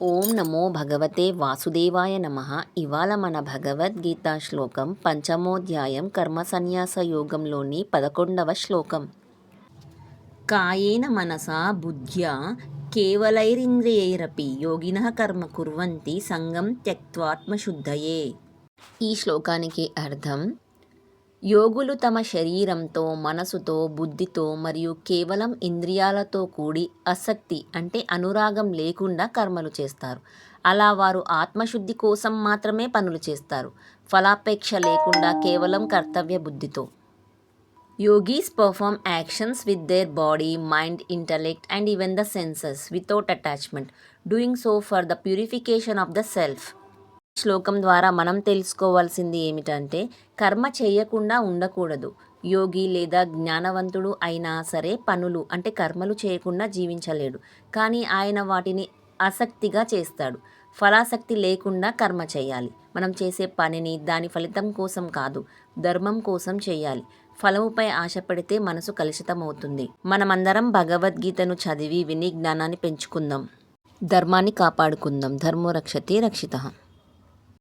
ఓం నమో భగవతే వాసుదేవాయ నమః. ఇవాళ మన భగవద్గీత శ్లోకం పంచమోధ్యాయం కర్మ సన్యాస యోగంలోని 11వ శ్లోకం. కాయేన మనసా బుద్ధ్యా కేవలైరింద్రియైరపి యోగినః కర్మ కుర్వంతి సంగం త్యక్త్వాత్మశుద్ధయే. ఈ శ్లోకానికి అర్థం, యోగులు తమ శరీరంతో, మనసుతో, బుద్ధితో మరియు కేవలం ఇంద్రియాలతో కూడి ఆసక్తి అంటే అనురాగం లేకుండా కర్మలు చేస్తారు. అలా వారు ఆత్మశుద్ధి కోసం మాత్రమే పనులు చేస్తారు, ఫలాపేక్ష లేకుండా కేవలం కర్తవ్య బుద్ధితో. Yogis perform actions with their body, mind, intellect, and even the senses without attachment, doing so for the purification of the self. శ్లోకం ద్వారా మనం తెలుసుకోవాల్సింది ఏమిటంటే, కర్మ చేయకుండా ఉండకూడదు. యోగి లేదా జ్ఞానవంతుడు అయినా సరే పనులు అంటే కర్మలు చేయకుండా జీవించలేడు. కానీ ఆయన వాటిని ఆసక్తిగా చేస్తాడు. ఫలాసక్తి లేకుండా కర్మ చేయాలి. మనం చేసే పనిని దాని ఫలితం కోసం కాదు, ధర్మం కోసం చేయాలి. ఫలముపై ఆశ పెడితే మనసు కలుషితమవుతుంది. మనమందరం భగవద్గీతను చదివి విని జ్ఞానాన్ని పెంచుకుందాం. ధర్మాన్ని కాపాడుకుందాం. ధర్మో రక్షతే రక్షితః.